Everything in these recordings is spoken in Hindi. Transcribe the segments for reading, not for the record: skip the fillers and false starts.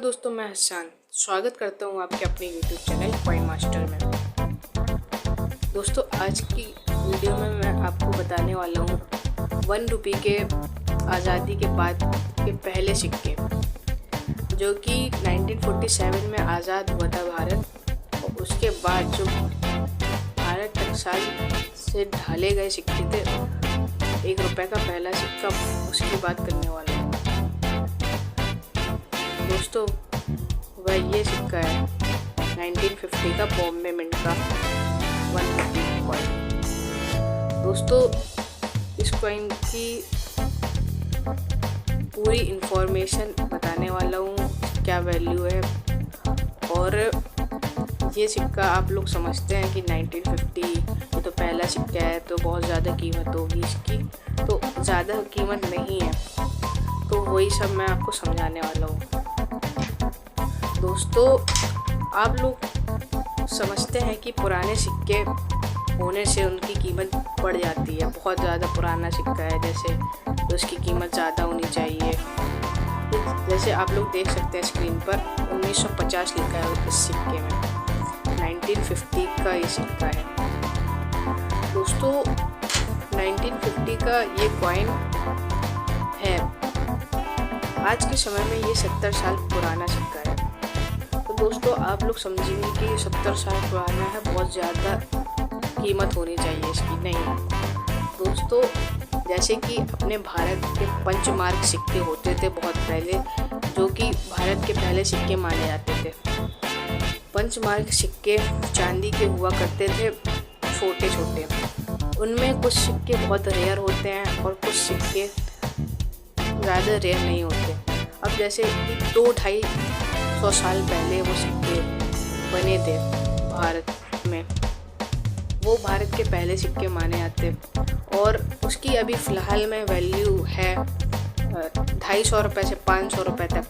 दोस्तों, मैं हसन स्वागत करता हूं आपके अपने YouTube चैनल कॉइन मास्टर में। दोस्तों, आज की वीडियो में मैं आपको बताने वाला हूं 1 रुपये के आज़ादी के बाद के पहले सिक्के, जो कि 1947 में आज़ाद हुआ था भारत। और उसके बाद जो भारत टकसाल से ढाले गए सिक्के थे, 1 रुपये का पहला सिक्का, उसकी बात करने वाला हूँ। दोस्तों, वह ये सिक्का है 1950 का बॉम्बे मिंट का 1 रुपये कॉइन। दोस्तों, इस कॉइन की पूरी इंफॉर्मेशन बताने वाला हूँ, क्या वैल्यू है। और ये सिक्का आप लोग समझते हैं कि 1950 ये तो पहला सिक्का है, तो बहुत ज़्यादा कीमत होगी इसकी, तो ज़्यादा कीमत नहीं है। तो वही सब मैं आपको समझाने वाला हूँ। दोस्तों, आप लोग समझते हैं कि पुराने सिक्के होने से उनकी कीमत बढ़ जाती है। बहुत ज़्यादा पुराना सिक्का है जैसे, तो उसकी कीमत ज़्यादा होनी चाहिए। जैसे आप लोग देख सकते हैं स्क्रीन पर 1950 लिखा है इस सिक्के में, 1950 का ये सिक्का है। दोस्तों, 1950 का ये कॉइन है। आज के समय में ये 70 साल पुराना सिक्का है। तो दोस्तों, आप लोग समझेंगे कि 70 साल पुराना है, बहुत ज़्यादा कीमत होनी चाहिए इसकी। नहीं दोस्तों, जैसे कि अपने भारत के पंचमार्क सिक्के होते थे बहुत पहले, जो कि भारत के पहले सिक्के माने जाते थे। पंचमार्क सिक्के चांदी के हुआ करते थे, छोटे छोटे। उनमें कुछ सिक्के बहुत रेयर होते हैं और कुछ सिक्के ज़्यादा रेयर नहीं होते। अब जैसे कि 200-250 साल पहले वो सिक्के बने थे भारत में, वो भारत के पहले सिक्के माने जाते। और उसकी अभी फ़िलहाल में वैल्यू है 250 रुपये से 500 रुपये तक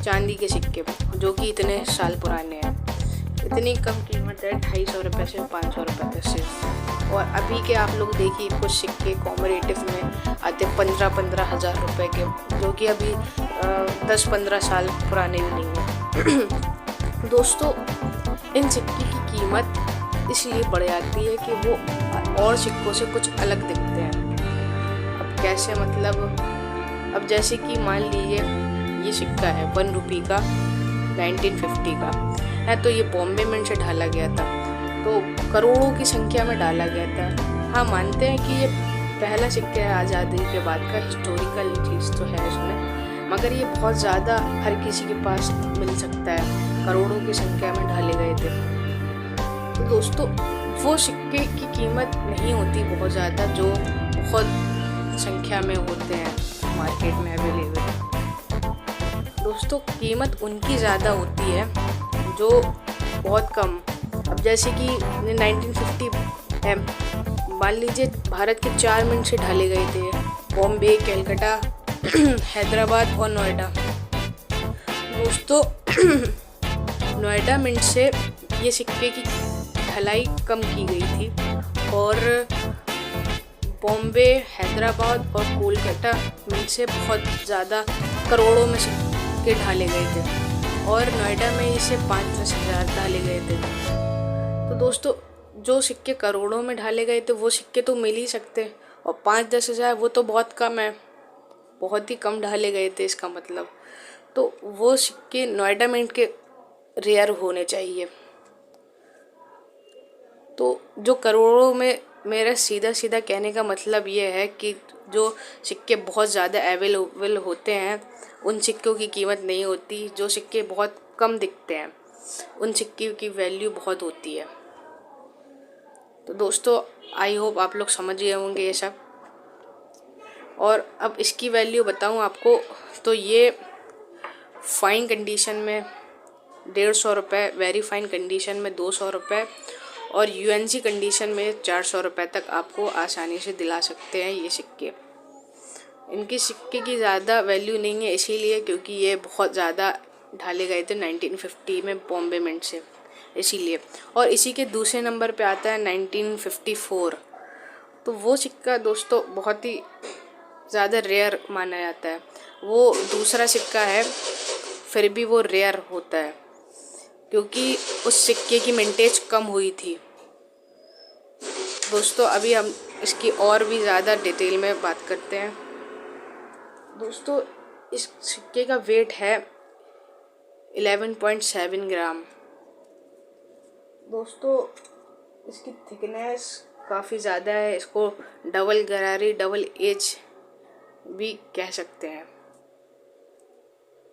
चांदी के सिक्के, जो कि इतने साल पुराने हैं। इतनी कम कीमत है 250 रुपये से 500 रुपये तक सिर्फ। और अभी के आप लोग देखिए, कुछ सिक्के कॉम्परेटिव में आते 15-15 हज़ार रुपये के, जो कि अभी 10-15 साल पुराने भी नहीं हैं। दोस्तों, इन सिक्के की कीमत इसलिए बढ़ जाती है कि वो और सिक्कों से कुछ अलग दिखते हैं। अब कैसे, मतलब अब जैसे कि मान लीजिए ये सिक्का है 1 रुपये का 1950 का है, तो ये बॉम्बे मिंट से ढाला गया था, तो करोड़ों की संख्या में डाला गया था। हाँ, मानते हैं कि ये पहला सिक्का है आज़ादी के बाद का, हिस्टोरिकल चीज़ तो है इसमें, मगर ये बहुत ज़्यादा हर किसी के पास मिल सकता है, करोड़ों की संख्या में ढाले गए थे। तो दोस्तों, वो सिक्के की कीमत नहीं होती बहुत ज़्यादा, जो बहुत संख्या में होते हैं मार्केट में अवेलेबल। दोस्तों, कीमत उनकी ज़्यादा होती है जो बहुत कम। अब जैसे कि 1950 है, मान लीजिए भारत के 4 मिंट से ढाले गए थे, बॉम्बे, कलकत्ता, हैदराबाद और नोएडा। दोस्तों, नोएडा मिंट से ये सिक्के की ढलाई कम की गई थी, और बॉम्बे, हैदराबाद और कोलकाता मिंट से बहुत ज़्यादा करोड़ों में सिक्के ढाले गए थे, और नोएडा में इसे 5-10 हज़ार ढाले गए थे। तो दोस्तों, जो सिक्के करोड़ों में ढाले गए थे वो सिक्के तो मिल ही सकते, और 5-10 हज़ार वो तो बहुत कम है, बहुत ही कम ढाले गए थे इसका मतलब। तो वो सिक्के नोएडा मिंट के रेयर होने चाहिए। तो जो करोड़ों में, मेरा सीधा सीधा कहने का मतलब ये है कि जो सिक्के बहुत ज़्यादा अवेलेबल होते हैं, उन सिक्कों की कीमत नहीं होती। जो सिक्के बहुत कम दिखते हैं, उन सिक्के की वैल्यू बहुत होती है। तो दोस्तों, आई होप आप लोग समझ गए होंगे ये सब। और अब इसकी वैल्यू बताऊं आपको, तो ये फाइन कंडीशन में 150 रुपये, वेरी फाइन कंडीशन में 200 रुपये, और यूएनसी कंडीशन में 400 रुपये तक आपको आसानी से दिला सकते हैं ये सिक्के। इनकी सिक्के की ज़्यादा वैल्यू नहीं है, इसीलिए क्योंकि ये बहुत ज़्यादा ढाले गए थे 1950 में बॉम्बे मिंट से, इसीलिए। और इसी के दूसरे नंबर पे आता है 1954। तो वो सिक्का दोस्तों बहुत ही ज़्यादा रेयर माना जाता है। वो दूसरा सिक्का है फिर भी वो रेयर होता है क्योंकि उस सिक्के की मिंटेज कम हुई थी। दोस्तों अभी हम इसकी और भी ज़्यादा डिटेल में बात करते हैं। दोस्तों इस सिक्के का वेट है 11.7 ग्राम। दोस्तों इसकी थिकनेस काफ़ी ज़्यादा है, इसको डबल गरारी डबल एज भी कह सकते हैं।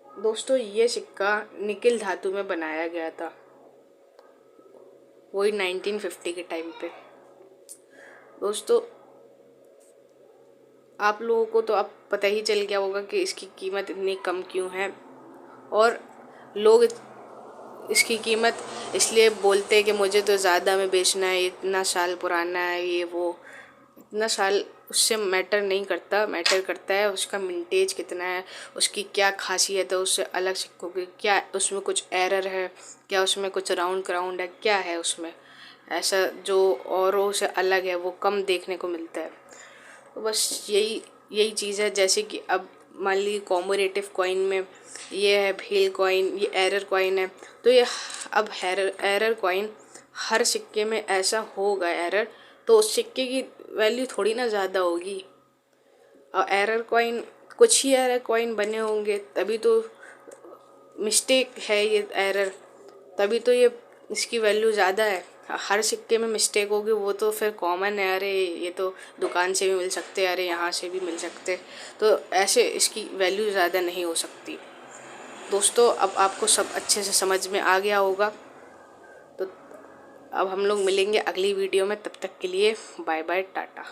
दोस्तों ये सिक्का निकिल धातु में बनाया गया था, वही 1950 के टाइम पे। दोस्तों आप लोगों को तो अब पता ही चल गया होगा कि इसकी कीमत इतनी कम क्यों है, और लोग इसकी कीमत इसलिए बोलते हैं कि मुझे तो ज़्यादा में बेचना है, इतना साल पुराना है, ये वो। इतना साल उससे मैटर नहीं करता, मैटर करता है उसका मिंटेज कितना है, उसकी क्या खासियत है उससे अलग सिक्कों की, क्या उसमें कुछ एरर है, क्या उसमें कुछ राउंड क्राउंड है, क्या है उसमें ऐसा जो औरों से अलग है, वो कम देखने को मिलता है। तो बस यही चीज़ है। जैसे कि अब मान ली कॉमोरेटिव कॉइन में ये है भेल कॉइन, ये एरर कॉइन है, तो ये अब एरर कॉइन हर सिक्के में ऐसा होगा एरर, तो उस सिक्के की वैल्यू थोड़ी ना ज़्यादा होगी। और एरर कॉइन कुछ ही एरर कॉइन बने होंगे तभी तो मिस्टेक है ये एरर, तभी तो ये इसकी वैल्यू ज़्यादा है। हर सिक्के में मिस्टेक होगी वो तो फिर कॉमन है, अरे ये तो दुकान से भी मिल सकते, अरे यहाँ से भी मिल सकते, तो ऐसे इसकी वैल्यू ज़्यादा नहीं हो सकती। दोस्तों अब आपको सब अच्छे से समझ में आ गया होगा, तो अब हम लोग मिलेंगे अगली वीडियो में। तब तक के लिए बाय बाय, टाटा।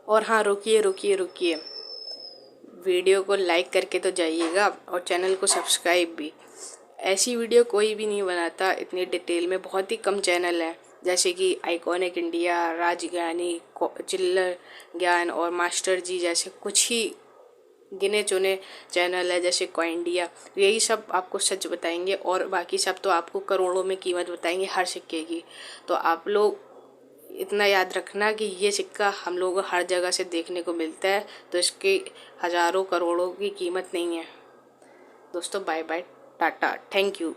और हाँ, रुकिए, वीडियो को लाइक करके तो जाइएगा और चैनल को सब्सक्राइब भी। ऐसी वीडियो कोई भी नहीं बनाता इतनी डिटेल में, बहुत ही कम चैनल है, जैसे कि आइकॉनिक इंडिया, राजज्ञानी, चिल्लर ज्ञान और मास्टर जी जैसे कुछ ही गिने चुने चैनल है, जैसे कॉइंडिया। यही सब आपको सच बताएंगे और बाकी सब तो आपको करोड़ों में कीमत बताएंगे हर सिक्के की। तो आप लोग इतना याद रखना कि ये सिक्का हम लोगों को हर जगह से देखने को मिलता है, तो इसके हज़ारों करोड़ों की कीमत नहीं है। दोस्तों bye bye, tata, thank you.